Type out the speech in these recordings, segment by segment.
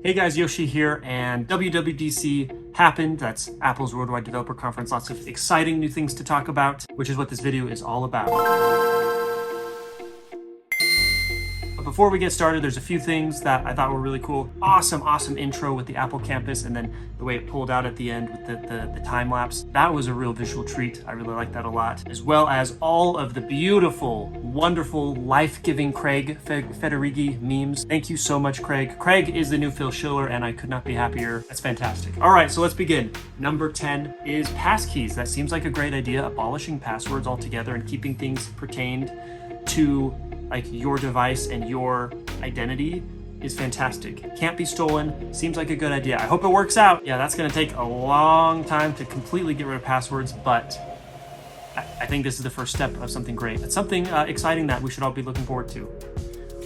Hey guys, Yoshi here, and WWDC happened. That's Apple's Worldwide Developer Conference. Lots of exciting new things to talk about, which is what this video is all about. But before we get started, there's a few things that I thought were really cool. Awesome intro with the Apple campus, and then the way it pulled out at the end with the time lapse. That was a real visual treat. I really liked that a lot. As well as all of the beautiful, wonderful, life-giving Craig Federighi memes. Thank you so much, Craig. Craig is the new Phil Schiller, and I could not be happier. That's fantastic. All right, so let's begin. Number 10 is passkeys. That seems like a great idea, abolishing passwords altogether and keeping things pertained to like your device and your identity is fantastic. Can't be stolen. Seems like a good idea. I hope it works out. Yeah, that's gonna take a long time to completely get rid of passwords, but I think this is the first step of something great. It's something exciting that we should all be looking forward to.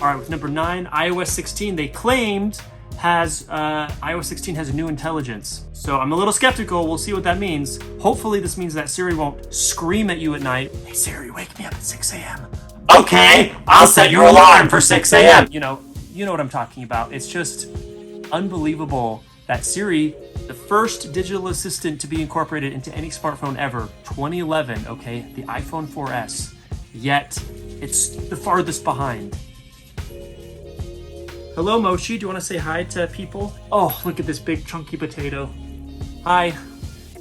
All right, with number 9, iOS 16, they claimed iOS 16 has a new intelligence. So I'm a little skeptical. We'll see what that means. Hopefully this means that Siri won't scream at you at night. Hey Siri, wake me up at 6 a.m. Okay, I'll set your alarm for 6 a.m. You know what I'm talking about. It's just unbelievable that Siri, the first digital assistant to be incorporated into any smartphone ever, 2011, okay, the iPhone 4S, yet it's the farthest behind. Hello, Mochi. Do you want to say hi to people? Oh, look at this big chunky potato. Hi,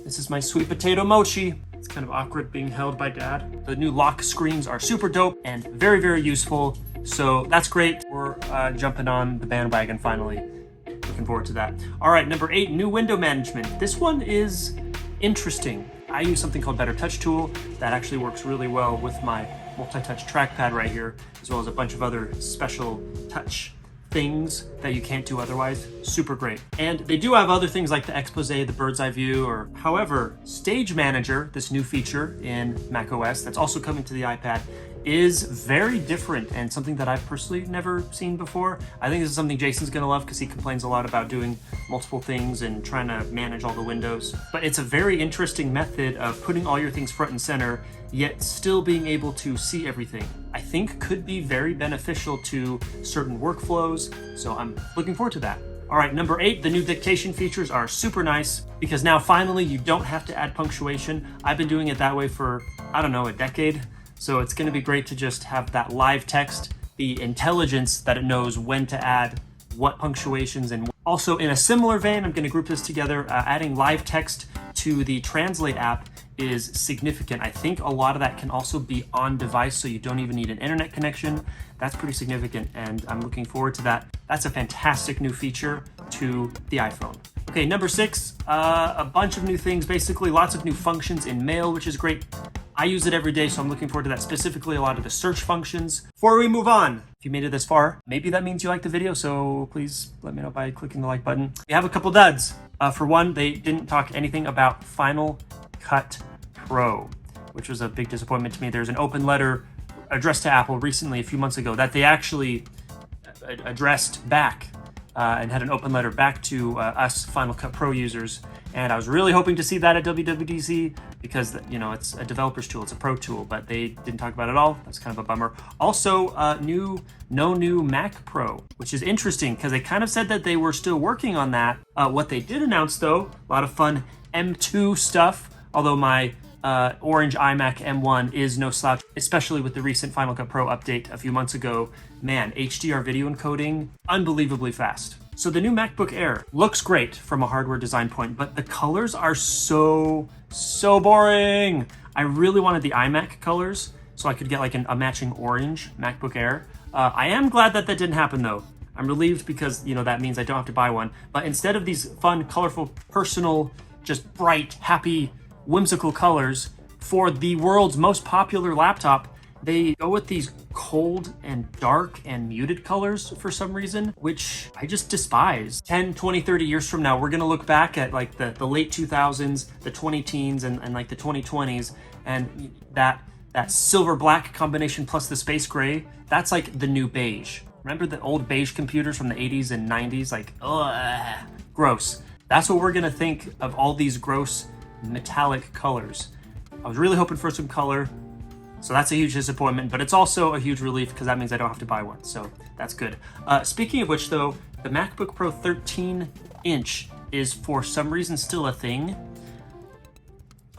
this is my sweet potato Mochi. It's kind of awkward being held by Dad. The new lock screens are super dope and very useful. So that's great. We're jumping on the bandwagon finally. Looking forward to that. All right, number 8, new window management. This one is interesting. I use something called Better Touch Tool that actually works really well with my multi-touch trackpad right here, as well as a bunch of other special touch things that you can't do otherwise. Super great. And they do have other things like the expose, the bird's eye view, or however, Stage Manager, this new feature in macOS that's also coming to the iPad, is very different and something that I've personally never seen before. I think this is something Jason's gonna love because he complains a lot about doing multiple things and trying to manage all the windows. But it's a very interesting method of putting all your things front and center, yet still being able to see everything. I think could be very beneficial to certain workflows, so I'm looking forward to that. All right, number 8, the new dictation features are super nice because now finally you don't have to add punctuation. I've been doing it that way for, I don't know, a decade. So it's gonna be great to just have that live text, the intelligence that it knows when to add what punctuations. And also in a similar vein, I'm gonna group this together, adding live text to the Translate app is significant. I think a lot of that can also be on device, so you don't even need an internet connection. That's pretty significant, and I'm looking forward to that. That's a fantastic new feature to the iPhone. Okay, number 6, a bunch of new things, basically lots of new functions in Mail, which is great. I use it every day, so I'm looking forward to that, specifically a lot of the search functions. Before we move on, if you made it this far, maybe that means you liked the video, so please let me know by clicking the like button. We have a couple duds. For one, they didn't talk anything about Final Cut Pro, which was a big disappointment to me. There's an open letter addressed to Apple recently, a few months ago, that they actually addressed back and had an open letter back to us Final Cut Pro users. And I was really hoping to see that at WWDC because, you know, it's a developer's tool, it's a pro tool, but they didn't talk about it at all. That's kind of a bummer. Also, no new Mac Pro, which is interesting because they kind of said that they were still working on that. What they did announce, though, a lot of fun M2 stuff, although my orange iMac M1 is no slouch, especially with the recent Final Cut Pro update a few months ago. Man, HDR video encoding, unbelievably fast. So the new MacBook Air looks great from a hardware design point, but the colors are so boring. I really wanted the iMac colors so I could get like a matching orange MacBook Air. I am glad that didn't happen though. I'm relieved because, you know, that means I don't have to buy one. But instead of these fun, colorful, personal, just bright, happy, whimsical colors for the world's most popular laptop, they go with these cold and dark and muted colors for some reason, which I just despise. 10, 20, 30 years from now, we're gonna look back at like the late 2000s, the 20-teens and like the 2020s, and that silver black combination plus the space gray, that's like the new beige. Remember the old beige computers from the 80s and 90s? Like, ugh, gross. That's what we're gonna think of all these gross metallic colors. I was really hoping for some color. So that's a huge disappointment, but it's also a huge relief because that means I don't have to buy one. So that's good. Speaking of which though, The MacBook Pro 13-inch is for some reason still a thing.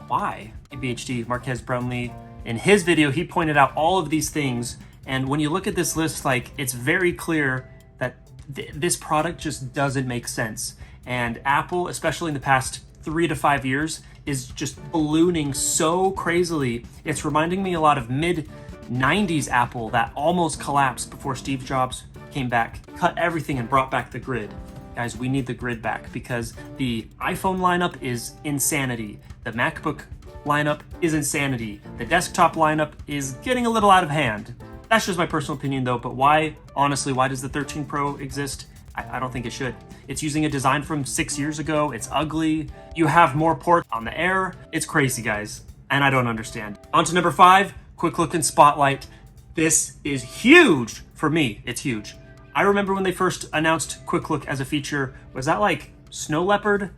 Why? ABHD, Marquez Brownlee, in his video, he pointed out all of these things. And when you look at this list, like, it's very clear that this product just doesn't make sense. And Apple, especially in the past 3 to 5 years, is just ballooning so crazily. It's reminding me a lot of mid-90s Apple that almost collapsed before Steve Jobs came back, cut everything and brought back the grid. Guys, we need the grid back because the iPhone lineup is insanity. The MacBook lineup is insanity. The desktop lineup is getting a little out of hand. That's just my personal opinion though, but why, honestly, why does the 13 Pro exist? I don't think it should. It's using a design from 6 years ago. It's ugly. You have more ports on the Air. It's crazy, guys, and I don't understand. On to number 5, quick look in Spotlight. This is huge for me. It's huge. I remember when they first announced Quick Look as a feature. Was that like Snow Leopard?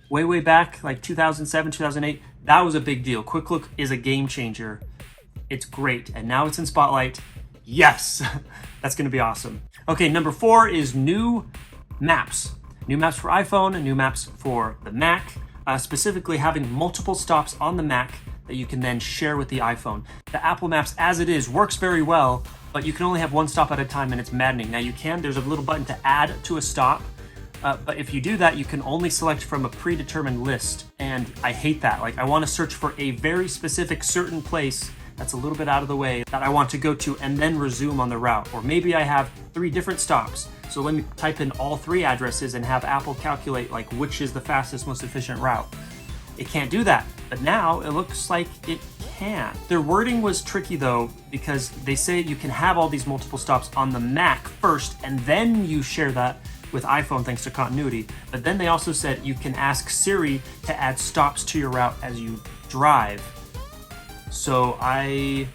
Way back, like 2007, 2008. That was a big deal. Quick Look is a game changer. It's great, and now it's in Spotlight. Yes, that's gonna be awesome. Okay, number 4 is new maps. New maps for iPhone and new maps for the Mac, specifically having multiple stops on the Mac that you can then share with the iPhone. The Apple Maps as it is works very well, but you can only have one stop at a time and it's maddening. Now there's a little button to add to a stop, but if you do that, you can only select from a predetermined list. And I hate that. Like, I wanna search for a very specific certain place that's a little bit out of the way that I want to go to and then resume on the route. Or maybe I have 3 different stops. So let me type in all 3 addresses and have Apple calculate like which is the fastest, most efficient route. It can't do that, but now it looks like it can. Their wording was tricky though, because they say you can have all these multiple stops on the Mac first and then you share that with iPhone thanks to continuity. But then they also said you can ask Siri to add stops to your route as you drive. So I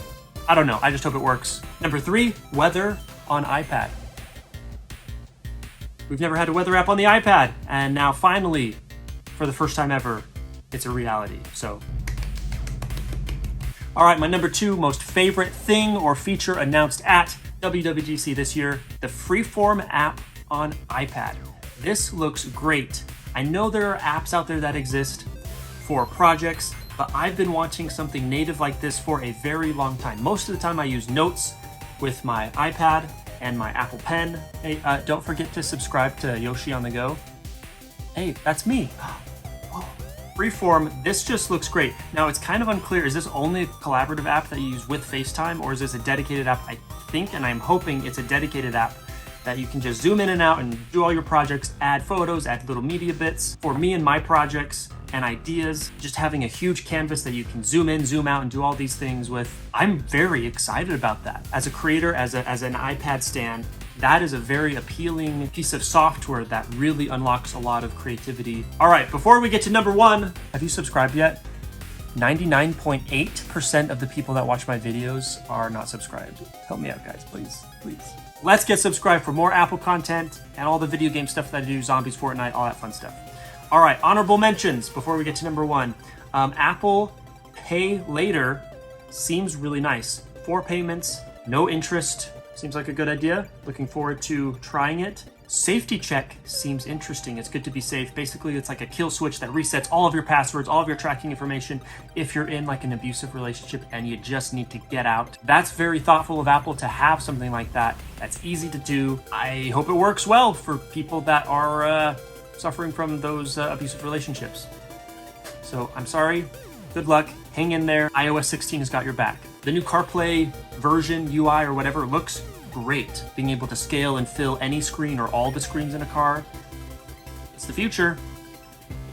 don't know. I just hope it works. Number 3, weather on iPad. We've never had a weather app on the iPad, and now finally, for the first time ever, it's a reality. So, all right, my number 2 most favorite thing or feature announced at WWDC this year, the Freeform app on iPad. This looks great. I know there are apps out there that exist for projects, but I've been wanting something native like this for a very long time. Most of the time I use Notes with my iPad and my Apple Pen. Hey, don't forget to subscribe to Yoshi on the Go. Hey, that's me. Freeform, this just looks great. Now it's kind of unclear, is this only a collaborative app that you use with FaceTime, or is this a dedicated app? I think, and I'm hoping it's a dedicated app that you can just zoom in and out and do all your projects, add photos, add little media bits. For me and my projects and ideas, just having a huge canvas that you can zoom in, zoom out, and do all these things with. I'm very excited about that. As a creator, as an iPad stand, that is a very appealing piece of software that really unlocks a lot of creativity. All right, before we get to number 1, have you subscribed yet? 99.8% of the people that watch my videos are not subscribed. Help me out, guys, please. Let's get subscribed for more Apple content and all the video game stuff that I do, zombies, Fortnite, all that fun stuff. All right, honorable mentions before we get to number 1. Apple Pay Later seems really nice. 4 payments, no interest. Seems like a good idea. Looking forward to trying it. Safety check seems interesting. It's good to be safe. Basically, it's like a kill switch that resets all of your passwords, all of your tracking information if you're in like an abusive relationship and you just need to get out. That's very thoughtful of Apple to have something like that. That's easy to do. I hope it works well for people that are suffering from those abusive relationships. So I'm sorry. Good luck. Hang in there. iOS 16 has got your back. The new CarPlay version, UI, or whatever, looks great. Being able to scale and fill any screen or all the screens in a car. It's the future.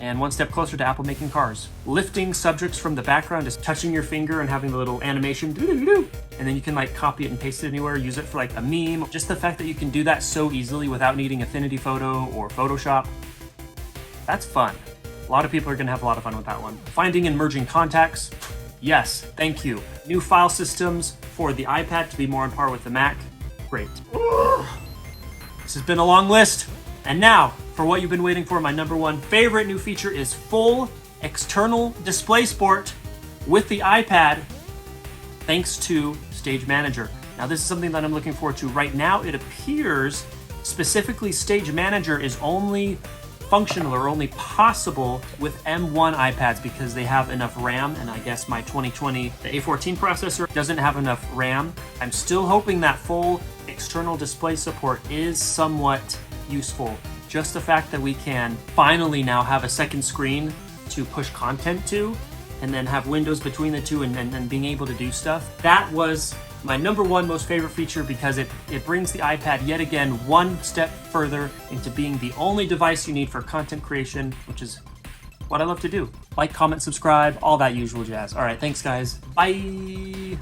And one step closer to Apple making cars. Lifting subjects from the background is touching your finger and having the little animation, doo-doo-doo, and then you can like copy it and paste it anywhere, use it for like a meme. Just the fact that you can do that so easily without needing Affinity Photo or Photoshop, that's fun. A lot of people are gonna have a lot of fun with that one. Finding and merging contacts, yes, thank you. New file systems for the iPad to be more on par with the Mac, great. This has been a long list. And now, for what you've been waiting for, my number 1 favorite new feature is full external display support with the iPad, thanks to Stage Manager. Now, this is something that I'm looking forward to. Right now, it appears Specifically, Stage Manager is only functional or only possible with M1 iPads because they have enough RAM, and I guess my 2020, the A14 processor doesn't have enough RAM. I'm still hoping that full external display support is somewhat useful. Just the fact that we can finally now have a second screen to push content to, and then have windows between the two, and being able to do stuff. That was my number one most favorite feature because it brings the iPad yet again one step further into being the only device you need for content creation, which is what I love to do. Like, comment, subscribe, all that usual jazz. All right, thanks guys. Bye.